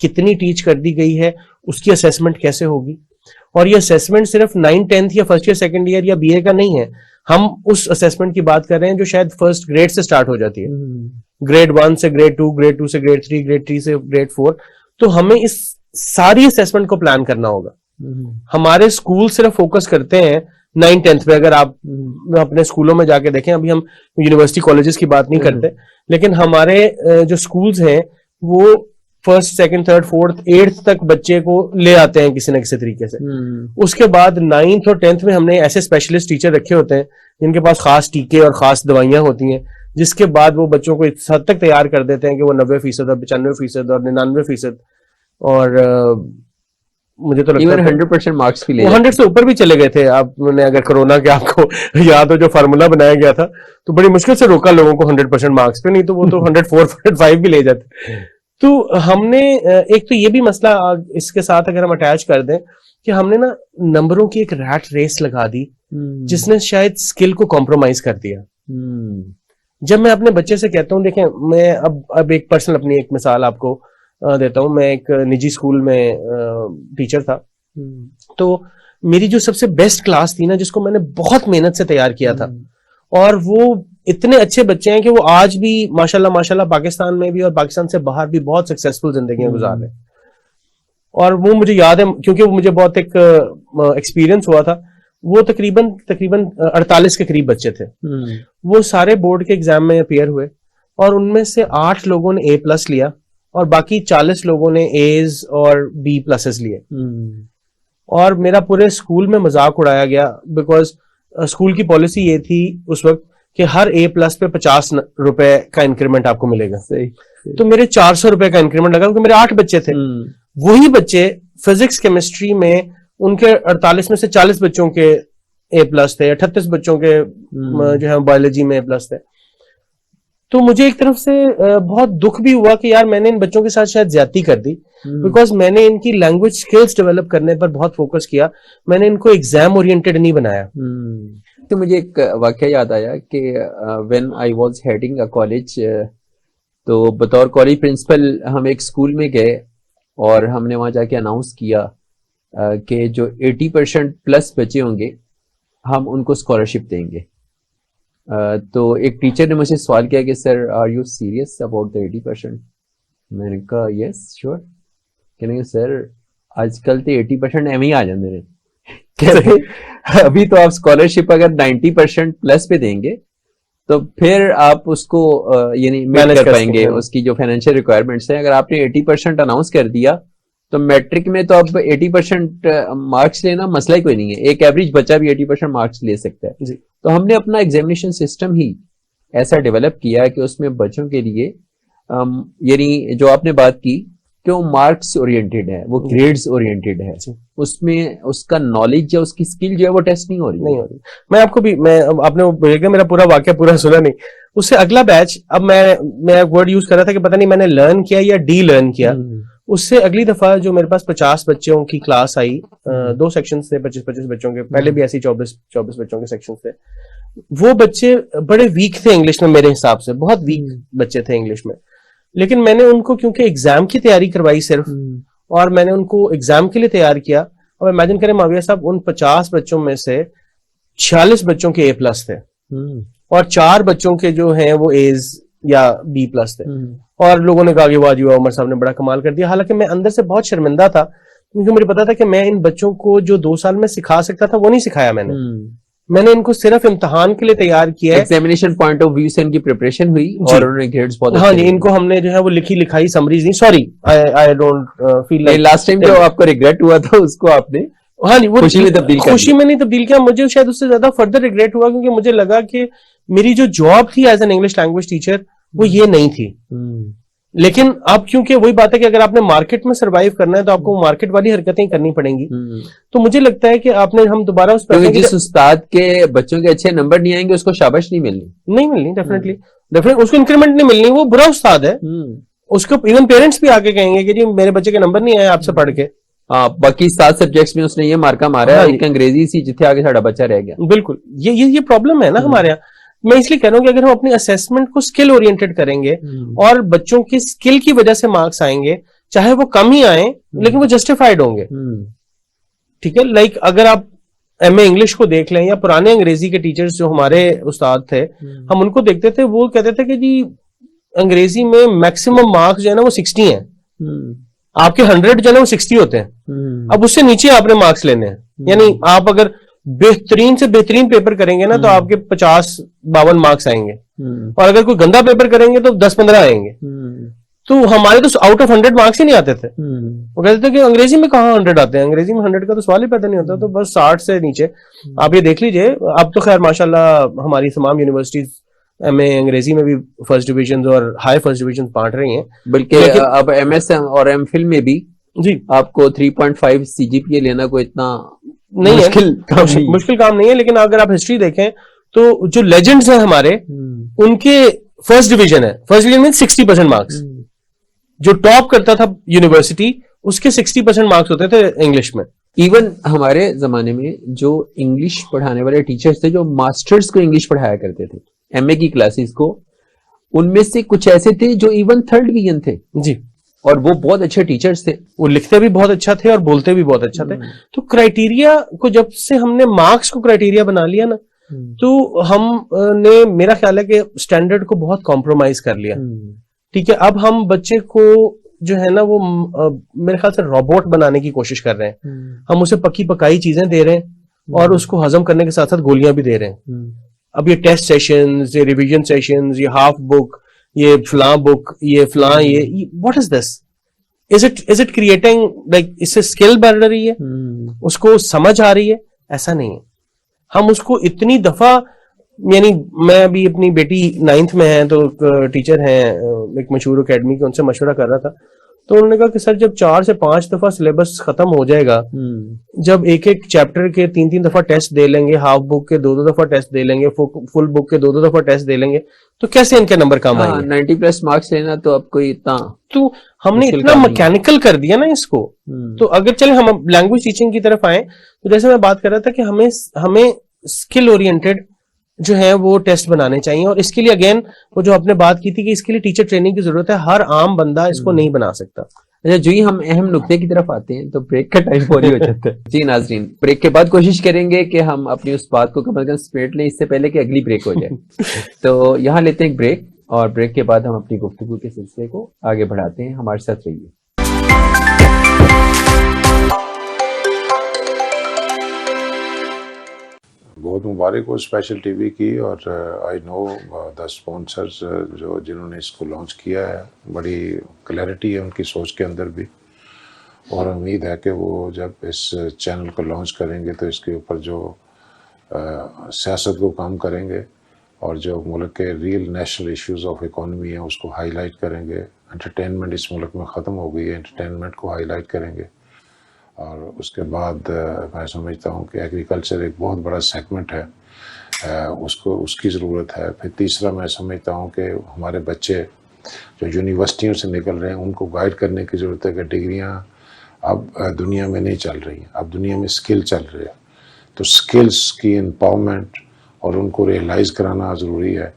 کتنی ٹیچ کر دی گئی ہے, اس کی اسیسمنٹ کیسے ہوگی. اور یہ اسیسمنٹ صرف 9th 10th یا فرسٹ ایئر سیکنڈ ایئر یا بی اے کا نہیں ہے, ہم اس اسیسمنٹ کی بات کر رہے ہیں جو شاید فرسٹ گریڈ سے سٹارٹ ہو جاتی ہے, گریڈ 1 سے گریڈ 2, گریڈ 2 سے گریڈ 3, گریڈ 3 سے گریڈ 4. تو ہمیں اس ساری اسیسمنٹ کو پلان کرنا ہوگا. ہمارے اسکول صرف فوکس کرتے ہیں 9th 10th پہ. اگر آپ اپنے اسکولوں میں جا کے دیکھیں, ابھی ہم یونیورسٹی کالجز کی بات نہیں کرتے, لیکن ہمارے جو اسکولز ہیں وہ first second third fourth 8th تک بچے کو لے آتے ہیں کسی نہ کسی طریقے سے. اس کے بعد 9th اور 10th میں ہم نے ایسے اسپیشلسٹ ٹیچر رکھے ہوتے ہیں جن کے پاس خاص ٹیکے اور خاص دوائیاں ہوتی ہیں, جس کے بعد وہ بچوں کو اس حد تک تیار کر دیتے ہیں کہ وہ 90% اور 95% اور 99% اور مجھے تو لگتا ہے 100% مارکس بھی 100 سے اوپر بھی چلے گئے تھے. آپ نے اگر کورونا کے آپ کو یاد ہو جو فارمولا بنایا گیا تھا تو بڑی مشکل سے روکا لوگوں کو 100% مارکس پہ, نہیں تو وہ تو 104 105 بھی لے جاتے. تو ہم نے ایک تو یہ بھی مسئلہ اس کے ساتھ اگر ہم اٹیچ کر دیں کہ ہم نے نا نمبروں کی ایک ریٹ ریس لگا دی جس نے شاید اسکل کو کمپرومائز کر دیا. جب میں اپنے بچے سے کہتا ہوں, دیکھیں میں اب ایک پرسنل اپنی ایک مثال آپ کو دیتا ہوں. میں ایک نجی اسکول میں ٹیچر تھا, تو میری جو سب سے بیسٹ کلاس تھی نا, جس کو میں نے بہت محنت سے تیار کیا تھا, اور وہ اتنے اچھے بچے ہیں کہ وہ آج بھی ماشاءاللہ پاکستان میں بھی اور پاکستان سے باہر بھی بہت سکسیسفل زندگیاں گزار رہے ہیں. اور وہ مجھے یاد ہے کیونکہ وہ مجھے بہت ایک ایکسپیرینس ہوا تھا. وہ تقریباً 48 کے قریب بچے تھے. وہ سارے بورڈ کے ایگزام میں اپیئر ہوئے اور ان میں سے 8 لوگوں نے A+ لیا اور باقی 40 لوگوں نے A's اور B+ لیے. اور میرا پورے اسکول میں مذاق اڑایا گیا, بیکاز اسکول کی پالیسی یہ تھی اس وقت کہ ہر A+ پہ 50 روپے کا انکریمنٹ آپ کو ملے گا. تو میرے 400 روپے کا انکریمنٹ لگا کیونکہ میرے 8 بچے تھے. وہی بچے فزکس کیمسٹری میں ان کے 48 میں سے 40 بچوں کے A+ تھے, 38 بچوں کے جو ہے بایولوجی میں A+ تھے. تو مجھے ایک طرف سے بہت دکھ بھی ہوا کہ یار میں نے ان بچوں کے ساتھ شاید زیادتی کر دی, بیکاز میں نے ان کی لینگویج اسکلس ڈیولپ کرنے پر بہت فوکس کیا, میں نے ان کو ایگزام اورینٹیڈ نہیں بنایا. تو مجھے ایک واقعہ یاد آیا کہ when I was heading a college, تو بطور کالج پرنسپل ہم ایک اسکول میں گئے اور ہم نے وہاں جا کے اناؤنس کیا کہ جو 80% پلس بچے ہوں گے ہم ان کو اسکالرشپ دیں گے. تو ایک ٹیچر نے مجھ سے سوال کیا کہ sir are you serious about the 80%؟ میں نے کہا یس شیور. کہنے کہ سر آج کل تو 80% ایم ہی آ جاندے نے. ابھی تو آپ اسکالرشپ اگر 90% پلس پہ دیں گے تو پھر آپ اس کو یعنی مینج کر پائیں گے, اس کی جو فائنینشیل ریکوائرمنٹس ہیں. اگر آپ نے 80% اناؤنس کر دیا تو میٹرک میں تو اب 80% مارکس لینا مسئلہ ہی کوئی نہیں ہے, ایک ایوریج بچہ بھی 80% مارکس لے سکتا ہے. تو ہم نے اپنا ایگزامینیشن سسٹم ہی ایسا ڈیولپ کیا کہ اس میں بچوں کے لیے یعنی جو آپ نے بات کی کہ وہ مارکس اورینٹیڈ ہے, وہ گریڈز اورینٹیڈ ہے, اس میں اس کا نالج یا اس کی اسکل جو ہے وہ ٹیسٹ نہیں ہو رہی. میں آپ کو بھی آپ نے میرا پورا واقعہ پورا سنا نہیں, اس سے اگلا بیچ اب میں ورڈ یوز کر رہا تھا کہ پتہ نہیں میں نے لرن کیا یا ڈی لرن کیا. اس سے اگلی دفعہ جو میرے پاس 50 بچوں کی کلاس آئی, 2 سیکشنز تھے 25 بچوں کے, پہلے بھی ایسی 24 بچوں کے سیکشنز تھے. وہ بچے بڑے ویک تھے انگلش میں, میرے حساب سے بہت ویک بچے تھے انگلش میں, لیکن میں نے ان کو کیونکہ ایگزام کی تیاری کروائی صرف, اور میں نے ان کو ایگزام کے لیے تیار کیا. اور امیجن کریں معاویہ صاحب, ان 50 بچوں میں سے 46 بچوں کے A+ تھے اور 4 بچوں کے جو ہیں وہ A's یا B+ تھے. اور لوگوں نے کہا کہ واہ جی واہ عمر صاحب نے بڑا کمال کر دیا. حالانکہ میں اندر سے بہت شرمندہ تھا کیونکہ مجھے پتا تھا کہ میں ان بچوں کو جو 2 سال میں سکھا سکتا تھا وہ نہیں سکھایا. میں نے ان کو صرف امتحان کے لیے تیار کیا ہے. ایگزامینیشن پوائنٹ آف ویو سے ان کی پریپریشن ہوئی اور انہوں نے گریڈز بہت ہاں جی, ان کو ہم نے جو ہے وہ لکھی لکھائی سمریز نہیں, sorry I don't feel like last time جو آپ کو ریگریٹ ہوا تھا اس کو آپ نے ہاں جی وہ خوشی میں نہیں تبدیل کیا. مجھے شاید اس سے زیادہ فردر ریگریٹ ہوا کیونکہ مجھے لگا کہ میری جو جاب تھی as an English language teacher وہ یہ نہیں تھی. لیکن اب کیونکہ وہی بات ہے کہ اگر آپ نے مارکیٹ میں سروائیو کرنا ہے تو آپ کو مارکیٹ والی حرکتیں کرنی پڑیں گی. تو مجھے لگتا ہے کہ آپ نے ہم دوبارہ اس پر جس استاد کے بچوں کے اچھے نمبر نہیں آئیں گے اس کو شاباش نہیں ملنی ڈیفینیٹلی اس کو انکریمنٹ نہیں ملنی. وہ برا استاد ہے, اس کو ایون پیرنٹس بھی آگے کہیں گے کہ جی میرے بچے کے نمبر نہیں آئے آپ سے پڑھ کے. ہاں باقی 7 سبجیکٹس میں اس نے یہ مارکا مارا ہے, ایک انگریزی سی جتنے آگے ساڑا بچہ رہ گیا. بالکل یہ پرابلم ہے نا ہمارے یہاں. میں اس لیے کہہ رہا ہوں کہ اگر ہم اپنی اسیسمنٹ کو اسکل اورینٹیڈ کریں گے اور بچوں کی اسکل کی وجہ سے مارکس آئیں گے چاہے وہ کم ہی آئیں لیکن وہ جسٹیفائڈ ہوں گے. ٹھیک ہے, لائک اگر آپ ایم اے انگلش کو دیکھ لیں یا پرانے انگریزی کے ٹیچرز جو ہمارے استاد تھے, ہم ان کو دیکھتے تھے, وہ کہتے تھے کہ جی انگریزی میں میکسیمم مارکس جو ہے نا وہ 60 ہیں, آپ کے 100 جو ہے نا وہ 60 ہوتے ہیں. اب اس سے نیچے آپ نے مارکس لینے ہیں, یعنی آپ اگر بہترین سے بہترین پیپر کریں گے نا تو آپ کے 50-52 مارکس آئیں گے, اور اگر کوئی گندا پیپر کریں گے تو 10-15 آئیں گے. تو ہمارے تو آؤٹ آف 100 مارکس ہی نہیں آتے تھے. وہ کہتے تھے کہ انگریزی میں کہاں 100 آتے ہیں, انگریزی میں 100 کا تو سوال ہی پیدا نہیں ہوتا, تو بس 60 سے نیچے. آپ یہ دیکھ لیجئے, اب تو خیر ماشاءاللہ ہماری تمام یونیورسٹیز ایم اے انگریزی میں بھی فرسٹ ڈویژن اور ہائی فرسٹ ڈویژن بانٹ رہی ہیں, بلکہ اب ایم ایس اور ایم فل میں بھی جی آپ کو 3.5 سی جی پی اے لینا کوئی اتنا نہیں ہے, مشکل کام نہیں ہے. لیکن اگر آپ ہسٹری دیکھیں تو جو لیجنڈز ہیں ہمارے, ان کے فرسٹ ڈویژن ہے, فرسٹ ڈویژن میں 60% مارکس. جو ٹاپ کرتا تھا یونیورسٹی اس کے 60% مارکس ہوتے تھے انگلش میں. ایون ہمارے زمانے میں جو انگلش پڑھانے والے ٹیچرز تھے, جو ماسٹرز کو انگلش پڑھایا کرتے تھے ایم اے کی کلاسز کو, ان میں سے کچھ ایسے تھے جو ایون 3rd ڈویژن تھے جی, اور وہ بہت اچھے ٹیچرز تھے, وہ لکھتے بھی بہت اچھا تھے اور بولتے بھی بہت اچھا تھے. تو کرائٹیریا کو جب سے ہم نے مارکس کو کرائٹیریا بنا لیا نا, تو ہم نے میرا خیال ہے کہ اسٹینڈرڈ کو بہت کمپرومائز کر لیا. ٹھیک ہے, اب ہم بچے کو جو ہے نا وہ میرے خیال سے روبوٹ بنانے کی کوشش کر رہے ہیں. ہم اسے پکی پکائی چیزیں دے رہے ہیں اور اس کو ہضم کرنے کے ساتھ ساتھ گولیاں بھی دے رہے ہیں. اب یہ ٹیسٹ سیشنز, یہ ریویژن سیشنز, یہ ہاف بک, یہ فلاں بک, یہ فلاں, یہ what is this, is it creating like اس سے اسکل بڑھ رہی ہے, اس کو سمجھ آ رہی ہے؟ ایسا نہیں ہے. ہم اس کو اتنی دفعہ, یعنی میں ابھی اپنی بیٹی 9th میں ہے, تو ٹیچر ہیں ایک مشہور اکیڈمی کے, ان سے مشورہ کر رہا تھا, تو انہوں نے کہا کہ سر جب 4 سے 5 دفعہ سلیبس ختم ہو جائے گا, جب ایک ایک چیپٹر کے 3 دفعہ ٹیسٹ دے لیں گے, ہاف بک کے 2 دفعہ ٹیسٹ دے لیں گے, فل بک کے 2 دفعہ ٹیسٹ دے لیں گے, تو کیسے ان کے نمبر کم آئیں گے؟ 90+ مارکس لینا تو اب کوئی اتنا, تو ہم نے اتنا میکینکل کر دیا نا اس کو. تو اگر چلے ہم لینگویج ٹیچنگ کی طرف آئیں, تو جیسے میں بات کر رہا تھا کہ ہمیں اسکل اورینٹیڈ جو ہے وہ ٹیسٹ بنانے چاہیے, اور اس کے لیے اگین وہ جو آپ نے بات کی تھی کہ اس کے لیے ٹیچر ٹریننگ کی ضرورت ہے, ہر عام بندہ اس کو نہیں بنا سکتا. اچھا, جو ہی ہم اہم نقطے کی طرف آتے ہیں تو بریک کا ٹائم پوری ہو جاتا ہے. جی ناظرین, بریک کے بعد کوشش کریں گے کہ ہم اپنی اس بات کو کم از کم سمیٹ لیں اس سے پہلے کہ اگلی بریک ہو جائے. تو یہاں لیتے ہیں ایک بریک, اور بریک کے بعد ہم اپنی گفتگو کے سلسلے کو آگے بڑھاتے ہیں. ہمارے ساتھ رہیے. بہت مبارک ہو اسپیشل ٹی وی کی, اور آئی نو دا اسپانسرز جنہوں نے اس کو لانچ کیا ہے, بڑی کلیئرٹی ہے ان کی سوچ کے اندر بھی, اور امید ہے کہ وہ جب اس چینل کو لانچ کریں گے تو اس کے اوپر جو سیاست کو کام کریں گے, اور جو ملک کے real national issues of economy ہیں اس کو ہائی لائٹ کریں گے. انٹرٹینمنٹ اس ملک میں ختم ہو گئی ہے, انٹرٹینمنٹ کو ہائی لائٹ کریں گے. اور اس کے بعد میں سمجھتا ہوں کہ ایگریکلچر ایک بہت بڑا سیگمنٹ ہے, اس کی ضرورت ہے. پھر تیسرا میں سمجھتا ہوں کہ ہمارے بچے جو یونیورسٹیوں سے نکل رہے ہیں ان کو گائیڈ کرنے کی ضرورت ہے کہ ڈگریاں اب دنیا میں نہیں چل رہی ہیں, اب دنیا میں اسکل چل رہے ہیں. تو اسکلس کی امپاورمنٹ اور ان کو ریئلائز کرانا ضروری ہے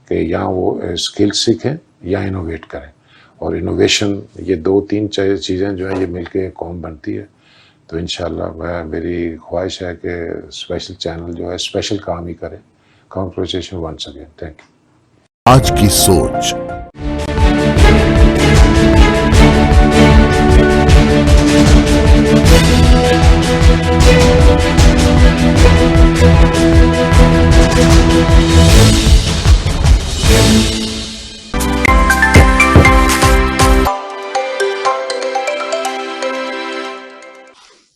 کہ یا وہ اسکل سیکھیں یا انوویٹ کریں, اور انوویشن یہ 2-3 چیزیں جو ہیں یہ مل کے قوم بنتی ہے. تو انشاءاللہ میری خواہش ہے کہ اسپیشل چینل جو ہے اسپیشل کام ہی کرے. Congratulation once again, thank you. آج کی سوچ.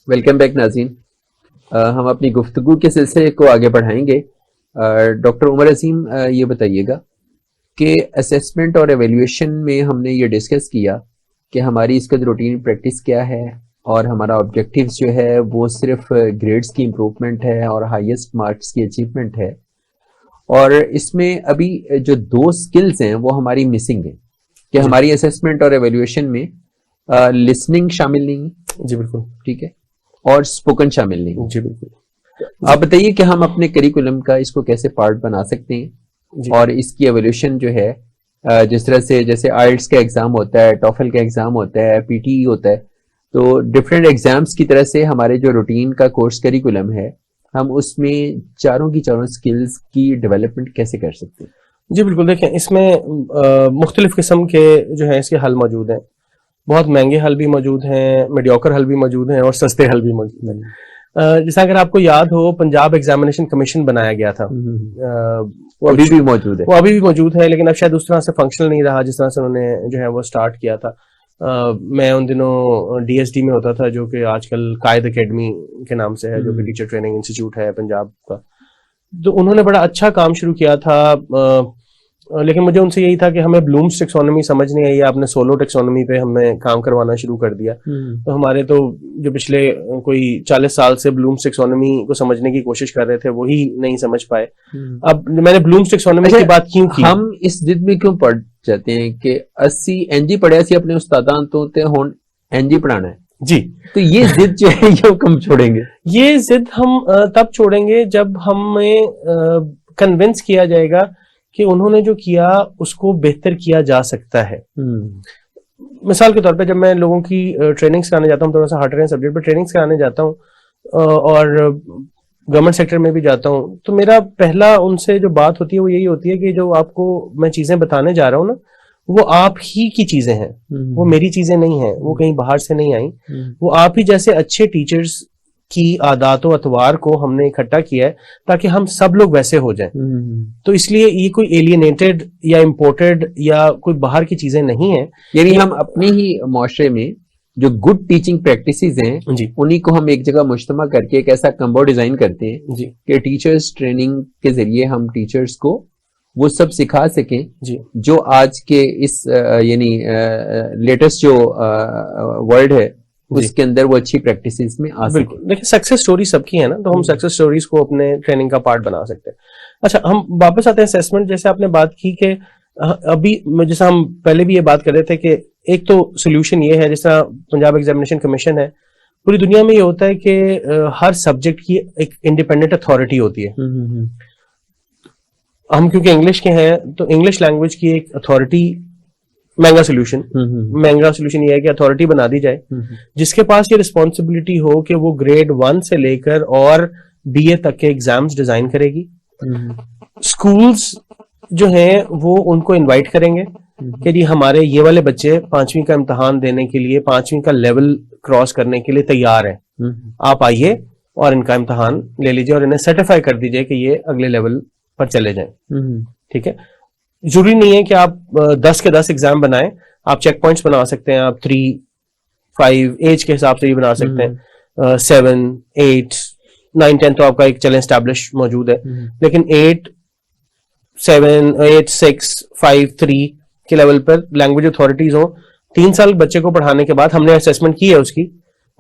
ویلکم بیک ناظرین. ہم اپنی گفتگو کے سلسلے کو آگے بڑھائیں گے. ڈاکٹر عمر عظیم, یہ بتائیے گا کہ اسیسمنٹ اور ایویلیویشن میں ہم نے یہ ڈسکس کیا کہ ہماری اس کا روٹین پریکٹس کیا ہے, اور ہمارا آبجیکٹیوز جو ہے وہ صرف گریڈز کی امپروومنٹ ہے اور ہائیسٹ مارکس کی اچیومنٹ ہے, اور اس میں ابھی جو 2 سکلز ہیں وہ ہماری مسنگ ہیں کہ ہماری اسیسمنٹ اور ایویلیویشن میں لسننگ شامل نہیں ہے. جی بالکل ٹھیک ہے, اور اسپوکن شامل نہیں. جی بالکل. آپ بتائیے کہ ہم اپنے کریکولم کا اس کو کیسے پارٹ بنا سکتے ہیں, اور اس کی ایولیوشن جو ہے جس طرح سے جیسے آئلٹس کا ایگزام ہوتا ہے, ٹوفل کا ایگزام ہوتا ہے, پی ٹی ای ہوتا ہے, تو ڈفرینٹ ایگزامس کی طرح سے ہمارے جو روٹین کا کورس کریکولم ہے ہم اس میں چاروں کی چاروں سکلز کی ڈیولپمنٹ کیسے کر سکتے ہیں؟ جی بالکل, دیکھیں اس میں مختلف قسم کے جو ہیں اس کے حل موجود ہیں. بہت مہنگے حل بھی موجود ہیں, میڈیوکر حل بھی موجود ہیں, اور سستے حل بھی موجود ہیں. جیسا اگر آپ کو یاد ہو, پنجاب ایگزامینیشن کمیشن بنایا گیا تھا, وہ ابھی بھی موجود ہے. وہ ابھی بھی موجود ہے, لیکن اب شاید اس طرح سے فنکشنل نہیں رہا جس طرح سے انہوں نے جو ہے وہ سٹارٹ کیا تھا. میں ان دنوں ڈی ایس ڈی میں ہوتا تھا, جو کہ آج کل قائد اکیڈمی کے نام سے ہے, جو کہ ٹیچر ٹریننگ انسٹیٹیوٹ ہے پنجاب کا. تو انہوں نے بڑا اچھا کام شروع کیا تھا, لیکن مجھے ان سے یہی تھا کہ ہمیں بلومز ٹیکسونومی سمجھ نہیں آئی, آپ نے سولو ٹیکسونومی پہ ہمیں کام کروانا شروع کر دیا. تو ہمارے تو جو پچھلے کوئی 40 سال سے بلومز ٹیکسونومی کو سمجھنے کی کوشش کر رہے تھے وہی نہیں سمجھ پائے. اب میں نے بلومز ٹیکسونومی کی بات کیوں کی, ہم اس ضد میں کیوں پڑ جاتے ہیں کہ 80 این جی پڑھیا سی اپنے استاداں تو تے ہن این جی پڑھانا ہے جی, تو یہ ضد جو ہے یہ کم چھوڑیں گے؟ یہ ضد ہم تب چھوڑیں گے جب ہمیں کنونس کیا جائے گا کہ انہوں نے جو کیا اس کو بہتر کیا جا سکتا ہے. مثال کے طور پہ جب میں لوگوں کی ٹریننگز کرانے جاتا ہوں, تھوڑا سا ہارڈ سبجیکٹ پہ ٹریننگز کرانے جاتا ہوں اور گورنمنٹ سیکٹر میں بھی جاتا ہوں, تو میرا پہلا ان سے جو بات ہوتی ہے وہ یہی ہوتی ہے کہ جو آپ کو میں چیزیں بتانے جا رہا ہوں نا, وہ آپ ہی کی چیزیں ہیں, وہ میری چیزیں نہیں ہیں, وہ کہیں باہر سے نہیں آئیں, وہ آپ ہی جیسے اچھے ٹیچرز کی عادات و اطوار کو ہم نے اکٹھا کیا ہے تاکہ ہم سب لوگ ویسے ہو جائیں. تو اس لیے یہ کوئی ایلینیٹڈ یا امپورٹڈ یا کوئی باہر کی چیزیں نہیں ہیں. یعنی ہم اپنے ہی معاشرے میں جو گڈ ٹیچنگ پریکٹسز ہیں جی, انہی کو ہم ایک جگہ مجتمع کر کے ایک ایسا کمبو ڈیزائن کرتے ہیں جی, کہ ٹیچرز ٹریننگ کے ذریعے ہم ٹیچرز کو وہ سب سکھا سکیں جی, جو آج کے اس یعنی لیٹسٹ جو ورلڈ ہے اس کے اندر وہ اچھی پریکٹسز میں آ سکے. دیکھیں سکسیس سٹوری سب کی ہے نا, تو ہم سکسیس سٹوریز کو اپنے ٹریننگ کا پارٹ بنا سکتے ہیں. اچھا, ہم واپس آتے ہیں اسیسمنٹ. جیسے آپ نے بات کی کہ ابھی جیسا ہم پہلے بھی یہ بات کر رہے تھے کہ ایک تو سولوشن یہ ہے, جس طرح پنجاب ایگزامینیشن کمیشن ہے, پوری دنیا میں یہ ہوتا ہے کہ ہر سبجیکٹ کی ایک انڈیپینڈنٹ اتھارٹی ہوتی ہے. ہم کیونکہ انگلش کے ہیں تو انگلش لینگویج کی ایک اتھارٹی, مہنگا سولوشن یہ ہے کہ اتھارٹی بنا دی جائے جس کے پاس یہ رسپانسبلٹی ہو کہ وہ گریڈ 1 سے لے کر اور بی اے تک کے ایگزامز ڈیزائن کرے گی. اسکولز جو ہیں وہ ان کو انوائٹ کریں گے کہ جی ہمارے یہ والے بچے 5ویں کا امتحان دینے کے لیے, 5ویں کا لیول کراس کرنے کے لیے تیار ہیں, آپ آئیے اور ان کا امتحان لے لیجیے اور انہیں سرٹیفائی کر دیجیے کہ یہ اگلے لیول پر چلے جائیں. ٹھیک ہے, ضروری نہیں ہے کہ آپ 10 کے 10 ایگزام بنائیں, آپ چیک پوائنٹس بنا سکتے ہیں, آپ 3, 5 ایج کے حساب سے بھی بنا سکتے ہیں, 7, 8, 9, 10 تو آپ کا ایک چلیں اسٹیبلش موجود ہے, لیکن 8, 7, 8, 6, 5, 3 کے لیول پر لینگویج اتھارٹیز ہوں. 3 سال بچے کو پڑھانے کے بعد ہم نے اسیسمنٹ کی ہے اس کی,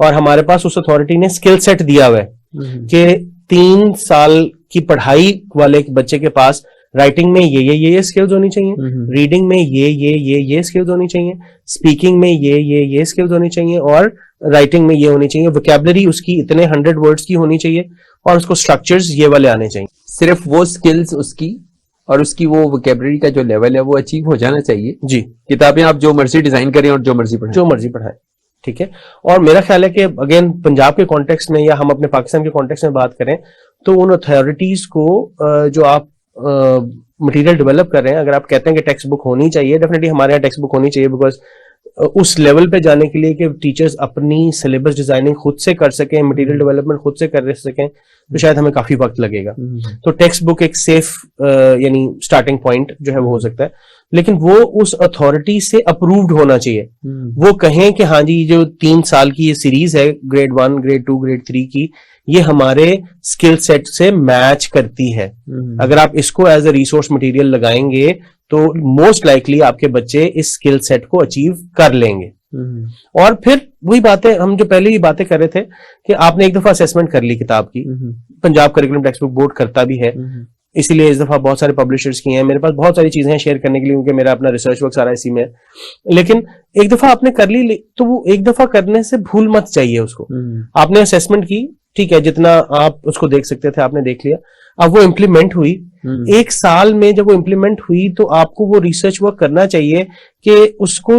اور ہمارے پاس اس اتھارٹی نے اسکل سیٹ دیا ہوا ہے کہ 3 سال کی پڑھائی والے بچے کے پاس رائٹنگ میں یہ اسکلز ہونی چاہیے, ریڈنگ میں یہ اسکلز ہونی چاہیے, اسپیکنگ میں یہ اسکلز ہونی چاہیے, اور رائٹنگ میں یہ ہونی چاہیے. ووکیبلری اس کی اتنے 100 ورڈز کی ہونی چاہیے, اور اس کو اسٹرکچرز یہ والے آنے چاہیے. صرف وہ اسکلز اس کی اور اس کی وہ ووکیبلری کا جو لیول ہے وہ اچیو ہو جانا چاہیے. جی, کتابیں آپ جو مرضی ڈیزائن کریں اور جو مرضی پڑھائیں. ٹھیک ہے, اور میرا خیال ہے کہ اگین پنجاب کے کانٹیکسٹ میں یا ہم اپنے پاکستان کے کانٹیکسٹ میں بات کریں تو ان اتھارٹیز کو جو آپ مٹیریل ڈیولپ کر رہے ہیں, اگر آپ کہتے ہیں کہ ٹیکسٹ بک ہونی چاہیے, ڈیفینیٹلی ہمارے یہاں ٹیکسٹ بک ہونی چاہیے, بیکاز اس لیول پہ جانے کے لیے کہ ٹیچرز اپنی سلیبس ڈیزائننگ خود سے کر سکیں, مٹیریل ڈیولپمنٹ خود سے کر سکیں, تو شاید ہمیں کافی وقت لگے گا. تو ٹیکسٹ بک ایک سیف یعنی اسٹارٹنگ پوائنٹ جو ہے وہ ہو سکتا ہے, لیکن وہ اس اتھارٹی سے اپرووڈ ہونا چاہیے. وہ کہیں کہ ہاں جی جو 3 سال کی یہ سیریز ہے گریڈ 1, گریڈ 2, گریڈ 3 کی, یہ ہمارے اسکل سیٹ سے میچ کرتی ہے. اگر آپ اس کو ایز اے ریسورس مٹیریل لگائیں گے تو موسٹ لائکلی آپ کے بچے اس اسکل سیٹ کو اچیو کر لیں گے. اور پھر وہی باتیں ہم جو پہلے ہی باتیں کر رہے تھے کہ آپ نے ایک دفعہ اسیسمنٹ کر لی کتاب کی, Punjab curriculum text book board کرتا بھی ہے, اسی لیے اس دفعہ بہت سارے پبلشرز کی ہیں, میرے پاس بہت ساری چیزیں ہیں شیئر کرنے کے لیے کیونکہ میرا اپنا ریسرچ ورک سارا اسی میں ہے. لیکن ایک دفعہ آپ نے کر لی تو وہ ایک دفعہ کرنے سے بھول مت چاہیے اس کو. آپ نے اسیسمنٹ کی, ٹھیک ہے جتنا آپ اس کو دیکھ سکتے تھے آپ نے دیکھ لیا. اب وہ امپلیمنٹ ہوئی, ایک سال میں جب وہ امپلیمنٹ ہوئی تو آپ کو وہ ریسرچ ورک کرنا چاہیے کہ اس کو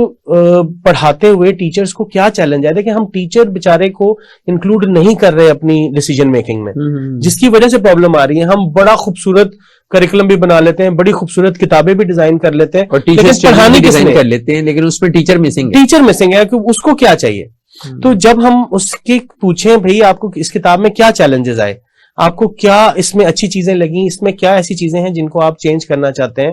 پڑھاتے ہوئے ٹیچرز کو کیا چیلنج آئے. دیکھیں ہم ٹیچر بیچارے کو انکلوڈ نہیں کر رہے اپنی ڈیسیجن میکنگ میں, جس کی وجہ سے پرابلم آ رہی ہے. ہم بڑا خوبصورت کریکولم بھی بنا لیتے ہیں, بڑی خوبصورت کتابیں بھی ڈیزائن کر لیتے ہیں, اور ٹیچر پڑھانے ڈیزائن کر لیتے ہیں, لیکن اس میں ٹیچر مسنگ ہے کہ اس کو کیا چاہیے. تو جب ہم اس کی پوچھیں بھئی آپ کو اس کتاب میں کیا چیلنجز آئے, آپ کو کیا اس میں اچھی چیزیں لگیں, اس میں کیا ایسی چیزیں ہیں جن کو آپ چینج کرنا چاہتے ہیں,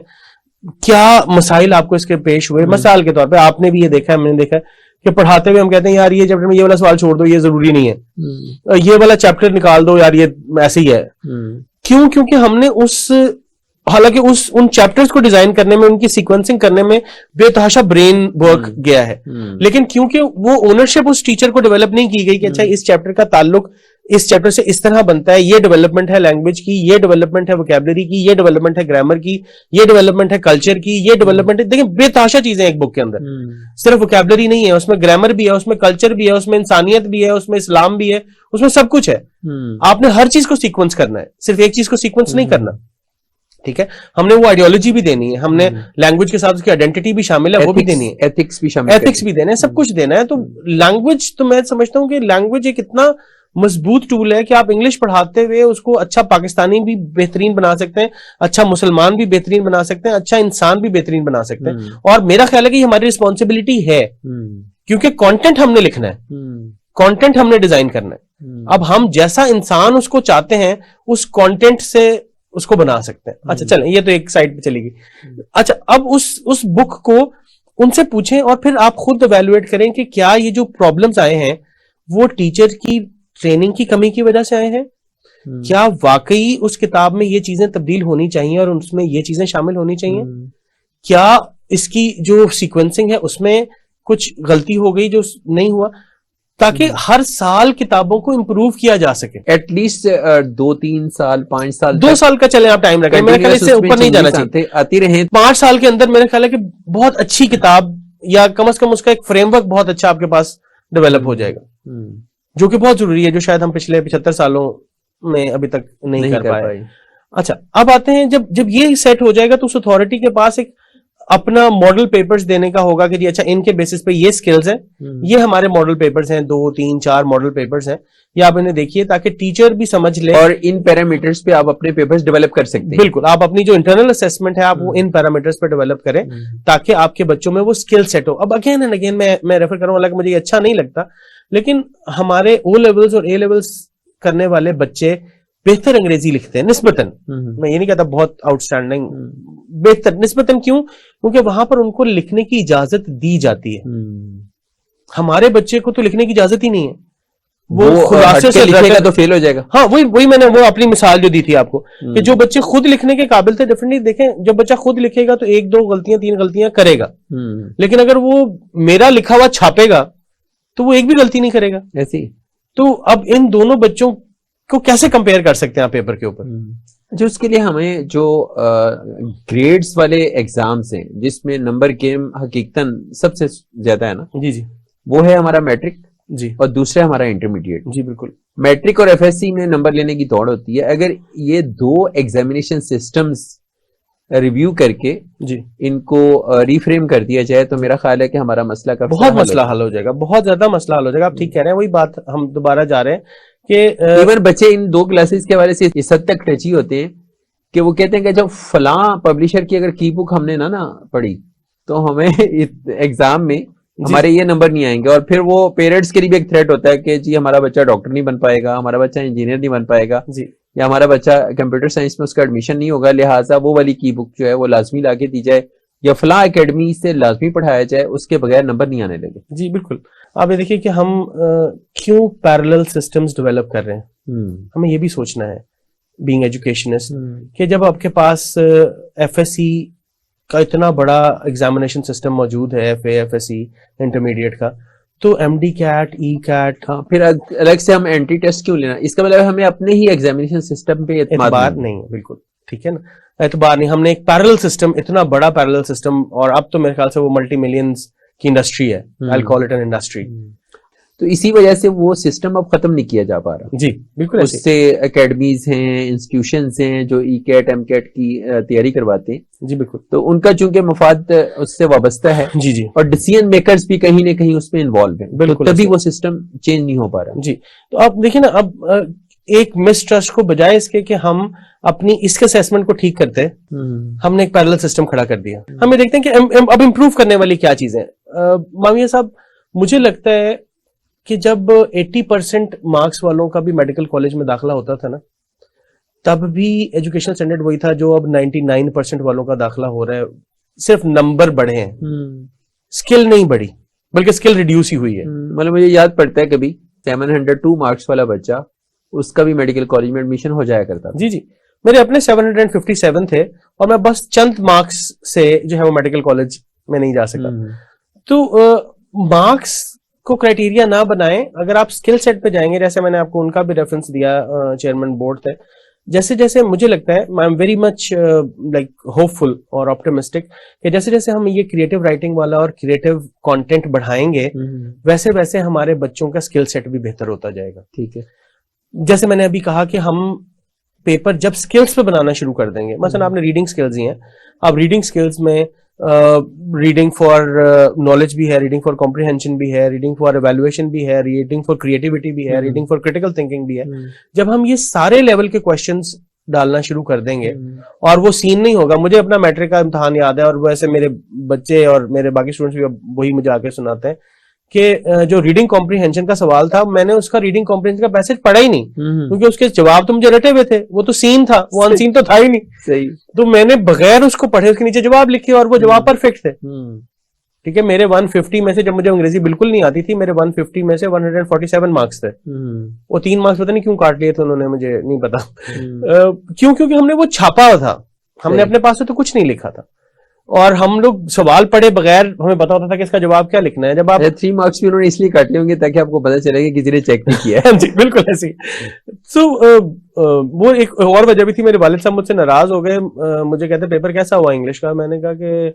کیا مسائل آپ کو اس کے پیش ہوئے. مثال کے طور پہ آپ نے بھی یہ دیکھا ہے, میں نے دیکھا ہے کہ پڑھاتے ہوئے ہم کہتے ہیں یار یہ چیپٹر میں یہ والا سوال چھوڑ دو, یہ ضروری نہیں ہے, یہ والا چیپٹر نکال دو یار یہ ایسے ہی ہے. کیوں؟ کیونکہ ہم نے حالانکہ ان چیپٹرز کو ڈیزائن کرنے میں, ان کی سیکوینسنگ کرنے میں بے تحاشا برین ورک گیا ہے, لیکن کیونکہ وہ اونرشپ اس ٹیچر کو ڈیولپ نہیں کی گئی کہ اچھا اس چیپٹر کا تعلق اس چیپٹر سے اس طرح بنتا ہے, یہ ڈیولپمنٹ ہے لینگویج کی, یہ ڈیولپمنٹ ہے ووکیبلری کی, یہ ڈیولپمنٹ ہے گرامر کی, یہ ڈیولپمنٹ ہے کلچر کی, یہ ڈیولپمنٹ ہے. دیکھیں بے تحاشا چیزیں ایک بک کے اندر, صرف ووکیبلری نہیں ہے, اس میں گرامر بھی ہے, اس میں کلچر بھی ہے, اس میں انسانیت بھی ہے, اس میں اسلام بھی ہے, اس میں سب کچھ ہے. آپ نے ہر چیز کو سیکوینس کرنا ہے, صرف ایک چیز کو سیکوینس نہیں کرنا. ٹھیک ہے, ہم نے وہ آئیڈیالوجی بھی دینی ہے, ہم نے لینگویج کے ساتھ اس کی آئیڈینٹی بھی شامل ہے, وہ بھی دینی ہے, ایتھکس بھی دینا ہے, سب کچھ دینا ہے. تو لینگویج تو میں سمجھتا ہوں کہ لینگویج ایک اتنا مضبوط ٹول ہے کہ آپ انگلش پڑھاتے ہوئے اس کو اچھا پاکستانی بھی بہترین بنا سکتے ہیں, اچھا مسلمان بھی بہترین بنا سکتے ہیں, اچھا انسان بھی بہترین بنا سکتے ہیں. اور میرا خیال ہے کہ یہ ہماری رسپانسبلٹی ہے, کیونکہ کانٹینٹ ہم نے لکھنا ہے, کانٹینٹ ہم نے ڈیزائن کرنا ہے. اب ہم جیسا انسان اس کو چاہتے ہیں اس کانٹینٹ سے اس کو بنا سکتے ہیں. اچھا چلیں یہ تو ایک سائڈ پہ چلی گئی. اچھا اب اس بک کو ان سے پوچھیں اور پھر آپ خود ایویلویٹ کریں کہ کیا یہ جو پرابلمز آئے ہیں وہ ٹیچر کی ٹریننگ کی کمی کی وجہ سے آئے ہیں, کیا واقعی اس کتاب میں یہ چیزیں تبدیل ہونی چاہیے اور اس میں یہ چیزیں شامل ہونی چاہیے, کیا اس کی جو سیکوینسنگ ہے اس میں کچھ غلطی ہو گئی جو نہیں ہوا, تاکہ ہر سال کتابوں کو امپروو کیا جا سکے. ایٹ لیسٹ 2-3 سال 5 سال 2 سال کا چلیں آپ ٹائم لگائیں, میرے خیال سے اوپر نہیں جانا چاہیے, آتی رہیں 5 سال کے اندر میرے خیال ہے کہ بہت اچھی کتاب یا کم از کم اس کا ایک فریم ورک بہت اچھا آپ کے پاس ڈیولپ ہو جائے گا, جو کہ بہت ضروری ہے, جو شاید ہم پچھلے 75 سالوں میں ابھی تک نہیں کر پائے. اچھا اب آتے ہیں جب یہ سیٹ ہو جائے گا تو اس اتھارٹی کے پاس ایک اپنا ماڈل پیپرز دینے کا ہوگا کہ جی اچھا ان کے بیسس پہ یہ سکلز ہیں, یہ ہمارے ماڈل پیپرز ہیں, 2 3 4 ماڈل پیپرز ہیں, یہ آپ انہیں دیکھیے تاکہ ٹیچر بھی سمجھ لے, اور ان پیرامیٹرز پہ آپ اپنے پیپرز ڈیولپ کر سکتے ہیں. بالکل, آپ اپنی جو انٹرنل اسیسمنٹ ہے آپ وہ ان پیرامیٹرز پہ ڈیولپ کریں تاکہ آپ کے بچوں میں وہ سکل سیٹ ہو. اب اگین اینڈ اگین میں ریفر کروں والا کہ مجھے یہ اچھا نہیں لگتا, لیکن ہمارے او لیولز اور اے لیولز کرنے والے بچے بہتر انگریزی لکھتے ہیں نسبتاً, میں یہ نہیں کہتا بہت آؤٹ اسٹینڈنگ, بہتر نسبتاً. کیوں؟ کیونکہ وہاں پر ان کو لکھنے کی اجازت دی جاتی ہے. ہمارے بچے کو تو لکھنے کی اجازت ہی نہیں ہے, وہ خلاصے سے لکھے گا تو فیل ہو جائے گا. ہاں وہی میں نے وہ اپنی مثال جو دی تھی آپ کو کہ جو بچے خود لکھنے کے قابل تھے, ڈیفینیٹلی دیکھیں جب بچہ خود لکھے گا تو 1-2 غلطیاں 3 غلطیاں کرے گا, لیکن اگر وہ میرا لکھا ہوا چھاپے گا تو وہ ایک بھی غلطی نہیں کرے گا. ایسی تو اب ان دونوں بچوں کو کیسے کمپیئر کر سکتے ہیں آپ پیپر کے اوپر؟ جو اس کے لیے ہمیں جو گریڈز والے ایگزامز ہیں جس میں نمبر گیم حقیقتاً سب سے زیادہ ہے نا, جی وہ ہے ہمارا میٹرک, جی, اور دوسرا ہمارا انٹرمیڈیٹ. جی بالکل, میٹرک اور ایف ایس سی میں نمبر لینے کی دوڑ ہوتی ہے. اگر یہ 2 ایگزامینیشن سسٹمز ریویو کر کے جی ان کو ریفریم کر دیا جائے تو میرا خیال ہے کہ ہمارا مسئلہ کا بہت مسئلہ حل ہو جائے گا, بہت زیادہ مسئلہ حل ہو جائے گا. آپ ٹھیک کہہ رہے ہیں, وہی بات ہم دوبارہ جا رہے ہیں کہ ایون بچے ان 2 کلاسز کے حوالے سے اس حد تک ٹچی ہوتے ہیں کہ وہ کہتے ہیں کہ جب فلاں پبلشر کی اگر کی بک ہم نے نہ پڑھی تو ہمیں ایگزام میں ہمارے یہ نمبر نہیں آئیں گے. اور پھر وہ پیرنٹس کے لیے بھی ایک تھریٹ ہوتا ہے کہ جی ہمارا بچہ ڈاکٹر نہیں بن پائے گا, ہمارا بچہ انجینئر نہیں بن پائے گا, جی, یا ہمارا بچہ کمپیوٹر سائنس میں اس کا ایڈمیشن نہیں ہوگا, لہٰذا وہ والی کی بک جو ہے وہ لازمی لا کے دی جائے یا فلاں اکیڈمی سے لازمی پڑھایا جائے, اس کے بغیر نمبر نہیں آنے لگے. جی بالکل. آپ یہ دیکھیے کہ ہم کیوں پیرلل سسٹمز ڈیولپ کر رہے ہیں, ہمیں یہ بھی سوچنا ہے بینگ ایجوکیشنسٹ کہ جب آپ کے پاس ایف ایس سی کا اتنا بڑا ایگزامینیشن سسٹم موجود ہے, FA, FSc, intermediate کا, تو MDCAT, ECAT, پھر الگ سے ہم اینٹی ٹیسٹ کیوں لینا؟ اس کا مطلب ہمیں اپنے ہی ایگزامینیشن سسٹم پہ اعتبار نہیں. بالکل ٹھیک ہے نا, اعتبار نہیں. ہم نے ایک پیرلل سسٹم, اتنا بڑا پیرلل سسٹم, اور اب تو میرے خیال سے وہ ملٹی ملینز کی انڈسٹری ہے, I'll call it an industry. تو اسی وجہ سے وہ سسٹم اب ختم نہیں کیا جا پا رہا. جی بالکل. اس سے اکیڈمیز ہیں, انسٹیٹیوشنز ہیں جو ای کیٹ ایم کیٹ کی تیاری کرواتے ہیں. جی بالکل. تو ان کا چونکہ مفاد اس سے وابستہ ہے, جی جی, اور ڈیسیژن میکرز بھی کہیں نہ کہیں اس میں انوالو ہیں, بالکل, تبھی وہ سسٹم چینج نہیں ہو پا رہا. جی. تو آپ دیکھیں نا, اب ایک مس ٹرسٹ کو بجائے اس کے کہ ہم اپنی اس کے اسیسمنٹ کو ٹھیک کرتے, ہم نے ایک پیرلل سسٹم کھڑا کر دیا. ہم یہ دیکھتے ہیں کہ اب امپروو کرنے والی کیا چیزیں. معاویہ صاحب, مجھے لگتا ہے کہ جب 80% مارکس والوں کا بھی میڈیکل کالج میں داخلہ ہوتا تھا نا, تب بھی ایجوکیشن اسٹینڈرڈ وہی تھا جو اب 99% والوں کا داخلہ ہو رہا ہے. صرف نمبر بڑھے ہیں, اسکل نہیں بڑھی, بلکہ اسکل ریڈیوس ہی ہوئی ہے. مطلب مجھے یاد پڑتا ہے کبھی 702 مارکس والا بچہ, اس کا بھی میڈیکل کالج میں ایڈمیشن ہو جایا کرتا. جی جی, میرے اپنے 757 تھے, اور میں بس چند مارکس سے جو ہے وہ میڈیکل کالج میں نہیں جا سکا. تو مارکس کو کرائٹیریا نہ بنائیں. اگر آپ اسکل سیٹ پہ جائیں گے, جیسے میں نے آپ کو ان کا بھی ریفرنس دیا, چیئرمین بورڈ تھے, جیسے جیسے مجھے لگتا ہے, I am very much like hopeful اور آپٹمسٹک, کہ جیسے جیسے ہم یہ کریٹو رائٹنگ والا اور کریٹو کانٹینٹ بڑھائیں گے, ویسے ویسے ہمارے بچوں کا اسکل سیٹ بھی بہتر ہوتا جائے گا. ٹھیک ہے. جیسے میں نے ابھی کہا کہ ہم پیپر جب اسکلس پہ بنانا شروع کر دیں گے, مثلا آپ نے ریڈنگ اسکلز ہی ہیں, آپ ریڈنگ اسکلز میں ریڈنگ فار نالج بھی ہے, ریڈنگ فار کمپریہنشن بھی ہے, ریڈنگ فار ایویلویشن بھی ہے, ریڈنگ فار کریٹیوٹی بھی ہے, ریڈنگ فار کریٹیکل تھنکنگ بھی ہے. جب ہم یہ سارے لیول کے کوشچنس ڈالنا شروع کر دیں گے, اور وہ سین نہیں ہوگا. مجھے اپنا میٹرک کا امتحان یاد ہے, اور ویسے میرے بچے اور میرے باقی اسٹوڈنٹس بھی وہی مجھے آ کے سناتے ہیں کہ جو ریڈنگ کمپریہنشن کا سوال تھا, میں نے اس کا ریڈنگ کمپریہنشن کا پیسج پڑھا ہی نہیں, کیونکہ اس کے جواب تو مجھے رٹے ہوئے تھے, وہ تو سین تھا, وہ ان سین تو تھا ہی نہیں. صحیح. تو میں نے بغیر اس کو پڑھے اس کے نیچے جواب لکھے, اور وہ جواب پرفیکٹ تھے. ٹھیک ہے. میرے 150 میں سے, جب مجھے انگریزی بالکل نہیں آتی تھی, میرے 150 میں سے 147 مارکس تھے. وہ 3 مارکس پتہ نہیں کیوں کاٹ لیے تھے انہوں نے, مجھے نہیں پتا کیوں, کیونکہ ہم نے وہ چھاپا تھا, ہم نے اپنے پاس سے تو کچھ نہیں لکھا تھا, اور ہم لوگ سوال پڑھے بغیر ہمیں پتا ہوتا تھا کہ اس کا جواب کیا لکھنا ہے. جب آپ 3 مارکس بھی انہوں نے اس لیے کاٹے ہوں گے تاکہ آپ کو پتا چلے گا کسی نے چیک نہیں کیا ہے. جی بالکل ایسی. سو وہ ایک اور وجہ بھی تھی, میرے والد صاحب مجھ سے ناراض ہو گئے, مجھے کہتے پیپر کیسا ہوا انگلش کا. میں نے کہا کہ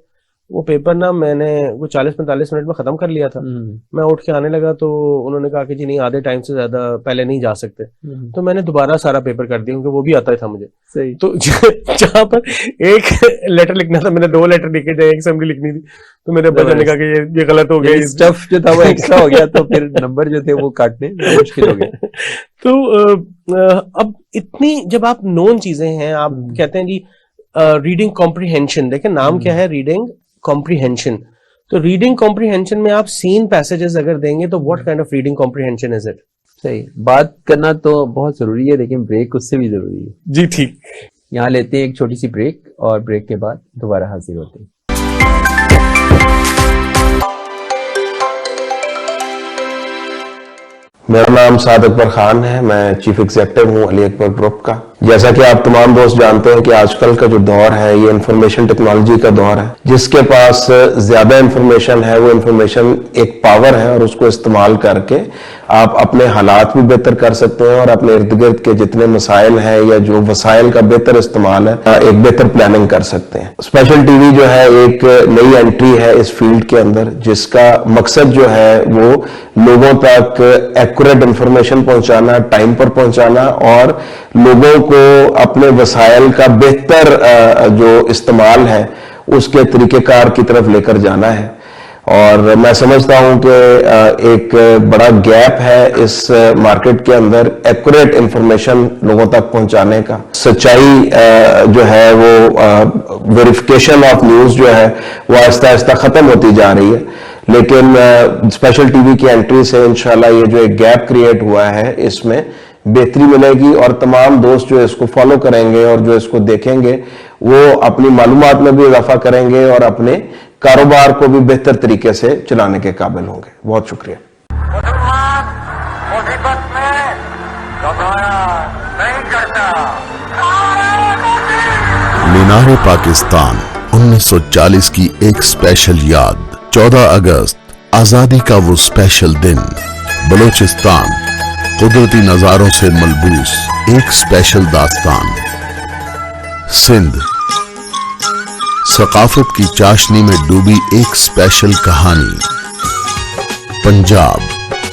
وہ پیپر نا میں نے وہ 40-45 منٹ میں ختم کر لیا تھا. میں اٹھ کے آنے لگا تو انہوں نے کہا کہ جی نہیں, آدھے ٹائم سے زیادہ پہلے نہیں جا سکتے. تو میں نے دوبارہ سارا پیپر کر دیا, کیونکہ وہ بھی آتا تھا مجھے. صحیح. تو جہاں پر ایک لیٹر لکھنا تھا, میں نے 2 لیٹر لکھے تھے, ایک سمری لکھنی تھی, تو میرے ابا جان نے کہا کہ یہ غلط ہو گیا, اسٹف جو تھا وہ ایکسٹرا ہو گیا, تو پھر نمبر جو تھے وہ کاٹنے مشکل ہو گئے. تو اب اتنی جب آپ نون چیزیں ہیں, آپ کہتے ہیں جی ریڈنگ کمپریہنشن, دیکھیں نام کیا ہے, ریڈنگ کمپریہنشن. تو ریڈنگ کمپریہنشن میں آپ سین پیسجز اگر دیں گے تو what kind of reading comprehension is it. صحیح. بات کرنا تو بہت ضروری ہے, لیکن بریک اس سے بھی ضروری ہے. جی ٹھیک. یہاں لیتے ہیں ایک چھوٹی سی بریک, اور بریک کے بعد دوبارہ حاضر ہوتے ہیں. میرا نام سعد اکبر خان ہے, میں چیف ایگزیکٹو ہوں علی اکبر گروپ کا. جیسا کہ آپ تمام دوست جانتے ہیں کہ آج کل کا جو دور ہے یہ انفارمیشن ٹیکنالوجی کا دور ہے. جس کے پاس زیادہ انفارمیشن ہے وہ انفارمیشن ایک پاور ہے, اور اس کو استعمال کر کے آپ اپنے حالات بھی بہتر کر سکتے ہیں, اور اپنے ارد گرد کے جتنے مسائل ہیں یا جو وسائل کا بہتر استعمال ہے, ایک بہتر پلاننگ کر سکتے ہیں. اسپیشل ٹی وی جو ہے ایک نئی انٹری ہے اس فیلڈ کے اندر, جس کا مقصد جو ہے وہ لوگوں تک ایکوریٹ انفارمیشن پہنچانا, ٹائم پر پہنچانا, اور لوگوں کو اپنے وسائل کا بہتر جو استعمال ہے اس کے طریقہ کار کی طرف لے کر جانا ہے. اور میں سمجھتا ہوں کہ ایک بڑا گیپ ہے اس مارکیٹ کے اندر ایکوریٹ انفارمیشن لوگوں تک پہنچانے کا. سچائی جو ہے وہ ویریفیکیشن آف نیوز جو ہے وہ آہستہ آہستہ ختم ہوتی جا رہی ہے, لیکن اسپیشل ٹی وی کی انٹری سے انشاءاللہ یہ جو ایک گیپ کریٹ ہوا ہے اس میں بہتری ملے گی, اور تمام دوست جو اس کو فالو کریں گے اور جو اس کو دیکھیں گے وہ اپنی معلومات میں بھی اضافہ کریں گے اور اپنے کاروبار کو بھی بہتر طریقے سے چلانے کے قابل ہوں گے. بہت شکریہ. مینار پاکستان 1940 کی ایک اسپیشل یاد. 14 اگست آزادی کا وہ اسپیشل دن. بلوچستان قدرتی نظاروں سے ملبوس ایک اسپیشل داستان. سندھ ثقافت کی چاشنی میں ڈوبی ایک اسپیشل کہانی. پنجاب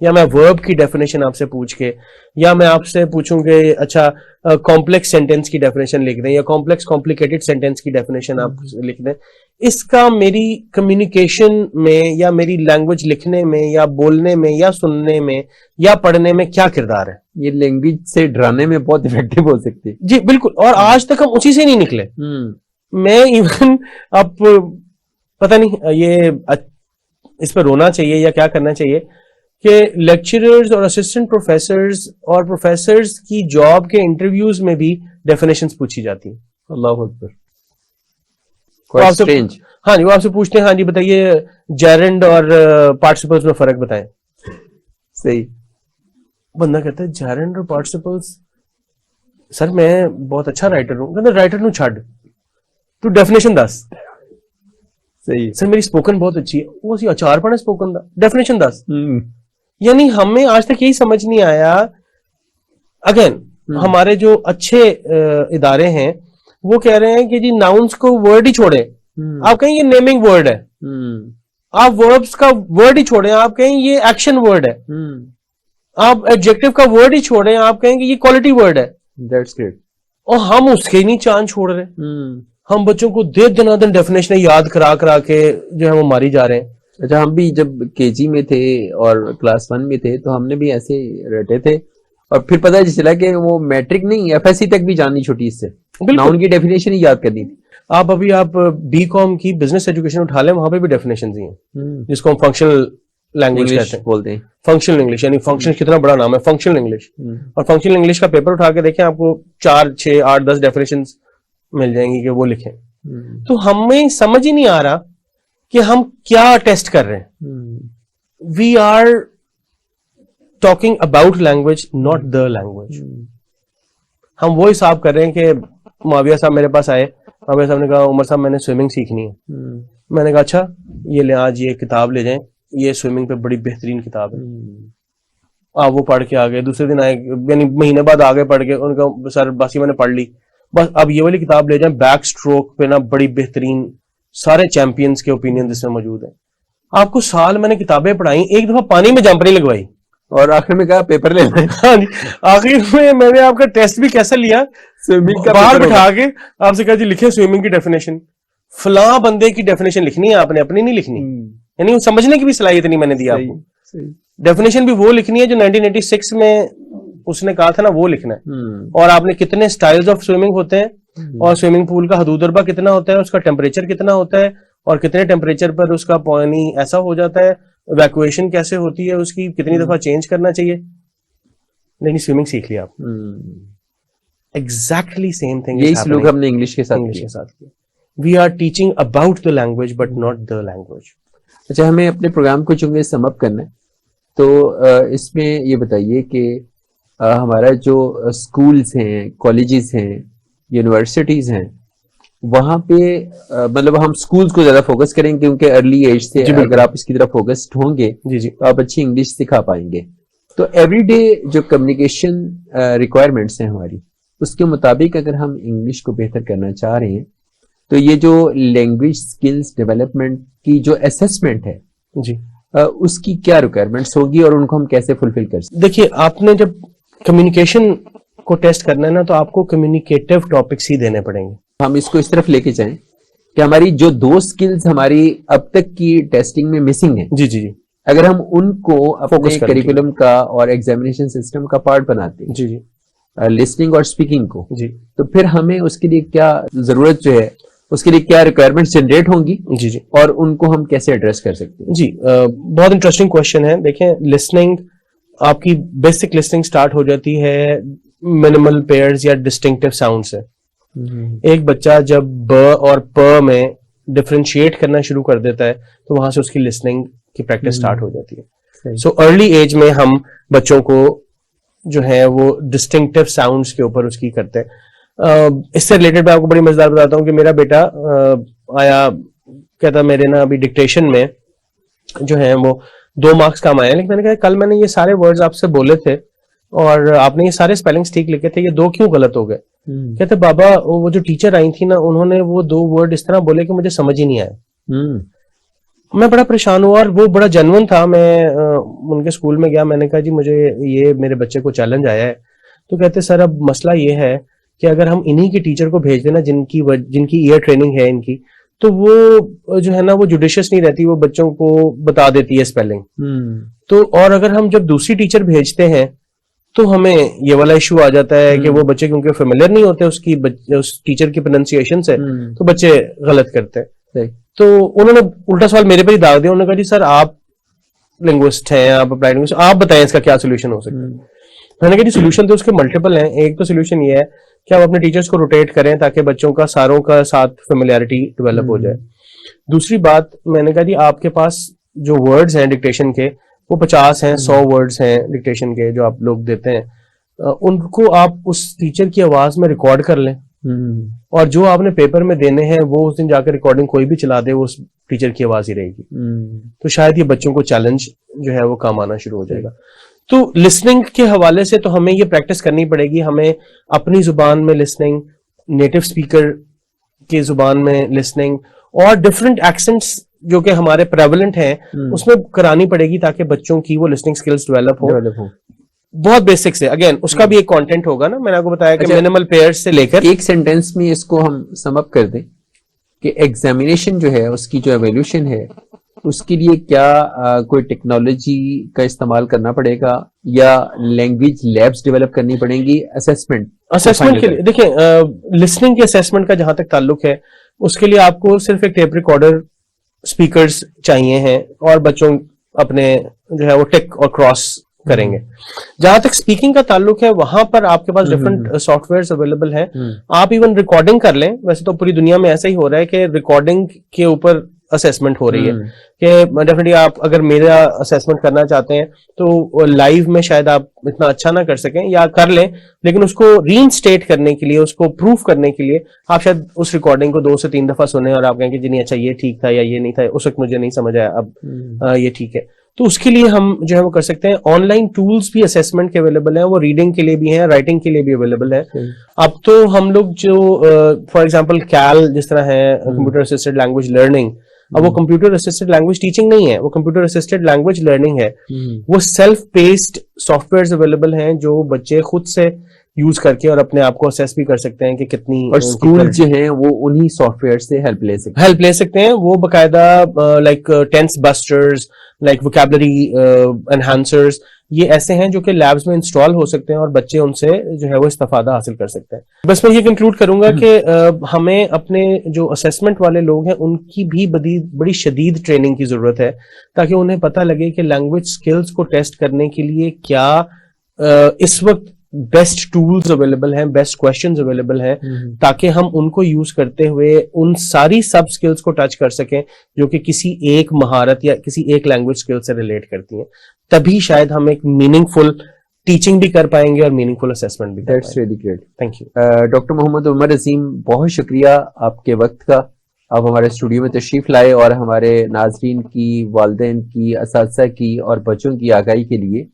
یا میں ورب کی ڈیفینیشن آپ سے پوچھ کے, یا میں آپ سے پوچھوں کہ اچھا کمپلیکس سینٹینس کی ڈیفینیشن لکھ دیں یا کمپلیکیٹڈ سینٹینس کی ڈیفینیشن آپ لکھ دیں, اس کا میری کمیونیکیشن میں یا میری لینگویج لکھنے میں یا بولنے میں یا سننے میں یا پڑھنے میں کیا کردار ہے؟ یہ لینگویج سے ڈرانے میں بہت افیکٹو ہو سکتی ہے. جی بالکل, اور آج تک ہم اسی سے نہیں نکلے. میں ایون اب پتہ نہیں یہ اس پہ رونا چاہیے یا کیا کرنا چاہیے کہ لیکچررز اور اسسٹنٹ پروفیسرز اور پروفیسرز کی جاب کے انٹرویوز میں بھی ڈیفینیشنز پوچھی جاتی ہیں. اللہ اکبر. ہاں جی, وہ آپ سے پوچھتے ہیں ہاں جی بتائیے جیرنڈ اور پارٹیسپلز میں فرق بتائیں. صحیح. بندہ کہتا ہے جیرنڈ اور پارٹیسپلز, سر میں بہت اچھا رائٹر ہوں. کہتا رائٹر نو چھڈ, تو ڈیفینیشن دس. صحیح. سر میری اسپوکن بہت اچھی ہے. وہ سی اچار پڑھے اسپوکن دا, ڈیفینیشن دس. یعنی ہمیں آج تک یہی سمجھ نہیں آیا. اگین ہمارے جو اچھے ادارے ہیں وہ کہہ رہے ہیں کہ جی ناؤنس کو ورڈ ہی چھوڑے. آپ کہیں یہ نیمنگ ورڈ ہے, آپ وربس کا ورڈ ہی چھوڑیں, آپ کہیں یہ ایکشن ورڈ ہے, آپ ایڈجیکٹو کا ورڈ ہی چھوڑیں, آپ کہیں کہ یہ کوالٹی ورڈ ہے. That's great. اور ہم اس کے نہیں چاند چھوڑ رہے. ہم بچوں کو دن ڈیفینیشن یاد کرا کرا کے جو ہے وہ ماری جا رہے ہیں. اچھا, ہم بھی جب کے جی میں تھے اور کلاس 1 میں تھے تو ہم نے بھی ایسے رٹے تھے, اور پھر پتہ چلا کہ وہ میٹرک نہیں ایف ایس سی تک بھی جاننی چھوٹی اس سے, ناؤن کی ڈیفینیشن ہی یاد کرنی تھی. آپ بی کام کی بزنس ایجوکیشن اٹھا لیں, وہاں پہ بھی ڈیفینیشنز ہی ہیں جس کو ہم فنکشنل لینگویج کہتے ہیں, بولتے ہیں فنکشنل انگلش. یعنی فنکشن کتنا بڑا نام ہے, فنکشنل انگلش. اور فنکشنل انگلش کا پیپر اٹھا کے دیکھیں, آپ کو 4, 6, 8, 10 ڈیفینیشنز مل جائیں گی کہ وہ لکھیں. تو ہمیں سمجھ ہی نہیں آ رہا کہ ہم کیا ٹیسٹ کر رہے ہیں. We are talking about language, not the language. ہم وہ حساب کر رہے ہیں کہ معاویہ صاحب میرے پاس آئے, معاویہ صاحب نے کہا عمر صاحب میں نے سوئمنگ سیکھنی ہے. میں نے کہا اچھا یہ لیں, آج یہ کتاب لے جائیں, یہ سوئمنگ پہ بڑی بہترین کتاب ہے. آپ وہ پڑھ کے آ گئے, دوسرے دن آئے, یعنی مہینے بعد آگے پڑھ کے, ان کا سر باسی میں نے پڑھ لی, بس اب یہ والی کتاب لے جائیں, بیک سٹروک پہ نا بڑی بہترین سارے چیمپئنز کے اوپینین اس میں موجود ہیں. آپ کو سال میں نے کتابیں پڑھائی, ایک دفعہ پانی میں جمپ نہیں لگوائی, اور آخر میں کہا پیپر لے لیں. ہاں جی, آخر میں نے آپ کا ٹیسٹ بھی کیسا لیا, سوئمنگ کا باہر بٹھا کے آپ سے کہا جی لکھیں سوئمنگ کی ڈیفینیشن, فلاں بندے کی ڈیفینیشن لکھنی ہے آپ نے, اپنی نہیں لکھنی. یعنی سمجھنے کی بھی صلاحیت نہیں میں نے دیا آپ کو. ڈیفینیشن بھی وہ لکھنی ہے جو 1986 میں اس نے کہا تھا نا, وہ لکھنا ہے. اور آپ نے کتنے سٹائلز آف سوئمنگ ہوتے ہیں, اور سوئمنگ پول کا حدود اربا کتنا ہوتا ہے, اس کا ٹیمپریچر کتنا ہوتا ہے, اور کتنے ٹیمپریچر پر اس کا پانی ایسا ہو جاتا ہے, ایویکویشن کیسے ہوتی ہے اس کی, کتنی دفعہ چینج کرنا چاہیے. نہیں سوئمنگ سیکھ لیا آپ. ایگزیکٹلی سیم تھنگ یہی سلوک ہم نے انگلش کے ساتھ کیا. We are teaching about the language but not the language. اچھا, ہمیں اپنے پروگرام کو چونکہ سم اپ کرنا ہے, تو اس میں یہ بتائیے کہ ہمارا جو اسکولس ہیں, کالجز ہیں, یونیورسٹیز ہیں, وہاں پہ مطلب ہم اسکولس کو زیادہ فوکس کریں گے کیونکہ ارلی ایج سے اگر آپ اس کی طرف فوکسڈ ہوں گے تو آپ اچھی انگلش سکھا پائیں گے. تو ایوری ڈے جو کمیونیکیشن ریکوائرمنٹس ہیں ہماری, اس کے مطابق اگر ہم انگلش کو بہتر کرنا چاہ رہے ہیں تو یہ جو لینگویج اسکلس ڈیولپمنٹ کی جو اسسمنٹ ہے جی, اس کی کیا ریکوائرمنٹس ہوگی اور ان کو ہم کیسے فلفل کر سکتے ہیں؟ دیکھیے, آپ نے جب کمیونیکیشن کو ٹیسٹ کرنا ہے نا, تو آپ کو کمیونیکیٹو ٹاپکس ہی دینے پڑیں گے. ہم اس کو اس طرف لے کے جائیں کہ ہماری جو 2 سکلز ہماری اب تک کی ٹیسٹنگ میں مسنگ ہیں, جی جی جی, اگر ہم ان کو اپنے کریکولم کا اور ایگزامینیشن سسٹم کا پارٹ بناتے ہیں, جی جی, لسننگ اور اسپیکنگ کو, جی, تو پھر ہمیں اس کے لیے کیا ضرورت جو ہے, اس کے لیے کیا ریکوائرمنٹس جنریٹ ہوں گی, جی جی, اور ان کو ہم کیسے ایڈریس کر سکتے ہیں؟ جی, بہت انٹرسٹنگ کوشچن ہے. دیکھیں, لسننگ آپ کی بیسک لسننگ سٹارٹ ہو جاتی ہے منیمل پیئرز یا ڈسٹنکٹیو ساؤنڈ سے. ایک بچہ جب ب اور پ میں ڈفرینشیٹ کرنا شروع کر دیتا ہے تو وہاں سے اس کی لسننگ کی پریکٹس سٹارٹ ہو جاتی ہے. سو ارلی ایج میں ہم بچوں کو جو ہے وہ ڈسٹنکٹیو ساؤنڈس کے اوپر اس کی کرتے ہیں. اس سے ریلیٹڈ میں آپ کو بڑی مزیدار بتاتا ہوں کہ میرا بیٹا آیا, کہتا میرے نا ابھی ڈکٹیشن میں جو ہے وہ 2 مارکس کم آئے ہیں, لیکن میں نے کہا کل میں نے یہ سارے ورڈز آپ سے بولے تھے اور آپ نے یہ سارے اسپیلنگس ٹھیک لکھے تھے, یہ 2 کیوں غلط ہو گئے؟ کہتے بابا وہ جو ٹیچر آئی تھی نا, انہوں نے وہ 2 ورڈ اس طرح بولے کہ مجھے سمجھ ہی نہیں آئے. میں بڑا پریشان ہوا اور وہ بڑا جنون تھا. میں ان کے اسکول میں گیا, میں نے کہا جی مجھے یہ میرے بچے کو چیلنج آیا ہے. تو کہتے سر اب مسئلہ یہ ہے کہ اگر ہم انہی کے ٹیچر کو بھیج دیں نا جن کی ایئر ٹریننگ ہے ان کی, تو وہ جو ہے نا وہ جوڈیشس نہیں رہتی, وہ بچوں کو بتا دیتی ہے اسپیلنگ. تو اور اگر ہم جب دوسری ٹیچر بھیجتے ہیں تو ہمیں یہ والا ایشو آ جاتا ہے کہ وہ بچے کیونکہ فیملیئر نہیں ہوتے اس ٹیچر کی پروننسیشن سے, تو بچے غلط کرتے ہیں. تو انہوں نے الٹا سوال میرے پر ہی داغ دیا. انہوں نے کہا جی سر آپ لنگوسٹ ہیں, آپ اپلائڈ لنگوسٹ, آپ بتائیں اس کا کیا سولوشن ہو سکتا ہے. میں نے کہا جی سولوشن تو اس کے ملٹیپل ہیں. ایک تو سولوشن یہ ہے کہ آپ اپنے ٹیچرز کو روٹیٹ کریں تاکہ بچوں کا ساروں کا ساتھ فیملیئرٹی ڈیولپ ہو جائے. دوسری بات میں نے کہا جی آپ کے پاس جو ورڈز ہیں ڈکٹیشن کے وہ 50 ہیں, 100 ورڈز ہیں ڈکٹیشن کے جو آپ لوگ دیتے ہیں, ان کو آپ اس ٹیچر کی آواز میں ریکارڈ کر لیں, اور جو آپ نے پیپر میں دینے ہیں وہ اس دن جا کے ریکارڈنگ کوئی بھی چلا دے, وہ اس ٹیچر کی آواز ہی رہے گی. تو شاید یہ بچوں کو چیلنج جو ہے وہ کام آنا شروع ہو جائے گا. تو لسننگ کے حوالے سے تو ہمیں یہ پریکٹس کرنی پڑے گی. ہمیں اپنی زبان میں لسننگ, نیٹو اسپیکر کی زبان میں لسننگ, اور ڈفرنٹ ایکسنٹس جو کہ ہمارے پریولنٹ ہیں اس میں کرانی پڑے گی تاکہ بچوں کی وہ لسننگ سکلز ڈیولپ ہو. بہت بیسک سے, اگین اس کا بھی ایک کانٹینٹ ہوگا نا, میں نے آپ کو بتایا کہ منیمل پیئرز سے لے کر ایک سینٹینس میں اس کو ہم سم اپ کر دیں کہ ایگزامینیشن جو ہے اس کی جو ایویلوشن ہے اس کے لیے کیا کوئی ٹیکنالوجی کا استعمال کرنا پڑے گا یا لینگویج لیبس ڈیولپ کرنی پڑیں گی اسیسمنٹ کے لیے؟ دیکھیں لسننگ کے اسیسمنٹ کا جہاں تک تعلق ہے اس کے لیے آپ کو صرف ایک ٹیپ ریکارڈر اسپیکرز چاہیے ہیں, اور بچوں اپنے جو ہے وہ ٹک اور کراس کریں گے. جہاں تک اسپیکنگ کا تعلق ہے وہاں پر آپ کے پاس ڈفرنٹ سافٹ ویئرز اویلیبل ہیں. آپ ایون ریکارڈنگ کر لیں, ویسے تو پوری دنیا میں ایسا ہی ہو رہا ہے کہ ریکارڈنگ کے اوپر اسیسمنٹ ہو رہی ہے کہ ڈیفینیٹلی آپ اگر میرا اسیسمنٹ کرنا چاہتے ہیں تو لائیو میں شاید آپ اتنا اچھا نہ کر سکیں یا کر لیں, لیکن اس کو ری انسٹیٹ کرنے کے لیے, اس کو پروف کرنے کے لیے آپ شاید اس ریکارڈنگ کو 2 سے 3 دفعہ سنیں اور آپ کہیں کہ جی نہیں اچھا یہ ٹھیک تھا یا یہ نہیں تھا, اس وقت مجھے نہیں سمجھ آیا, اب یہ ٹھیک ہے. تو اس کے لیے ہم جو ہے وہ کر سکتے ہیں. آن لائن ٹولس بھی اسیسمنٹ کے اویلیبل ہیں, وہ ریڈنگ کے لیے بھی ہیں, رائٹنگ کے لیے بھی اویلیبل ہے. اب تو ہم لوگ جو فار ایگزامپل کیل جس طرح ہے کمپیوٹر اسسٹڈ لینگویج لرننگ, اب وہ کمپیوٹر اسسٹڈ لینگویج ٹیچنگ نہیں ہے, وہ کمپیوٹر اسسٹڈ لینگویج لرننگ ہے. وہ self based softwares available ہیں جو بچے خود سے یوز کر کے اور اپنے آپ کو اسیس بھی کر سکتے ہیں کہ کتنی, اور اسکول جو ہیں وہ انہی سافٹ ویئر سے ہیلپ لے سکتے ہیں. وہ باقاعدہ لائک ٹینس بسٹرز, لائک ووکیبلری انہانسرز, یہ ایسے ہیں جو کہ لیبز میں انسٹال ہو سکتے ہیں اور بچے ان سے جو ہے وہ استفادہ حاصل کر سکتے ہیں. بس میں یہ کنکلوڈ کروں گا کہ ہمیں اپنے جو اسیسمنٹ والے لوگ ہیں ان کی بھی بڑی شدید ٹریننگ کی ضرورت ہے تاکہ انہیں پتہ لگے کہ لینگویج سکلز کو ٹیسٹ کرنے کے لیے کیا اس وقت بیسٹ ٹولز اویلیبل ہیں, بیسٹ کوشچنز اویلیبل ہیں, تاکہ ہم ان کو یوز کرتے ہوئے ان ساری سب سکلز کو ٹچ کر سکیں جو کہ کسی ایک مہارت یا کسی ایک لینگویج سکل سے ریلیٹ کرتی ہیں. تبھی شاید ہم ایک میننگ فل ٹیچنگ بھی کر پائیں گے اور میننگ فل اسیسمنٹ بھی. That's really great. Thank you doctor Muhammad Umar Azeem, بہت شکریہ آپ کے وقت کا. آپ ہمارے اسٹوڈیو میں تشریف لائے اور ہمارے ناظرین کی, والدین کی, اساتذہ کی اور بچوں کی آگاہی کے لیے,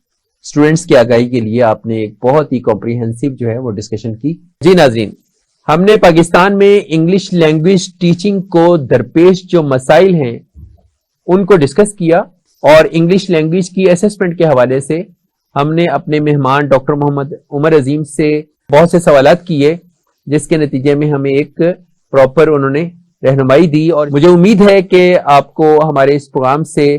اسٹوڈنٹس کی آگاہی کے لیے آپ نے ایک بہت ہی کمپریہنسو جو ہے وہ ڈسکشن کی. جی ناظرین, ہم نے پاکستان میں انگلش لینگویج ٹیچنگ کو درپیش جو مسائل ہیں ان کو ڈسکس کیا, اور انگلش لینگویج کی اسسمنٹ کے حوالے سے ہم نے اپنے مہمان ڈاکٹر محمد عمر عظیم سے بہت سے سوالات کیے, جس کے نتیجے میں ہمیں ایک پراپر انہوں نے رہنمائی دی. اور مجھے امید ہے کہ آپ کو ہمارے اس پروگرام سے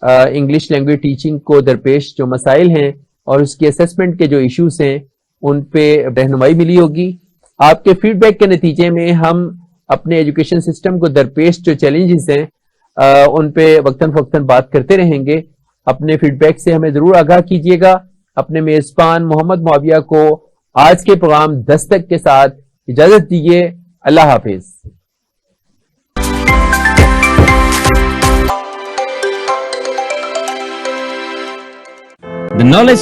انگلش لینگویج ٹیچنگ کو درپیش جو مسائل ہیں اور اس کی اسسمنٹ کے جو ایشوز ہیں ان پہ رہنمائی ملی ہوگی. آپ کے فیڈ بیک کے نتیجے میں ہم اپنے ایجوکیشن سسٹم کو درپیش جو چیلنجز ہیں ان پہ وقتاً فوقتاً بات کرتے رہیں گے. اپنے فیڈ بیک سے ہمیں ضرور آگاہ کیجیے گا. اپنے میزبان محمد معاویہ کو آج کے پروگرام دستک کے ساتھ اجازت دیجیے. اللہ حافظ. The knowledge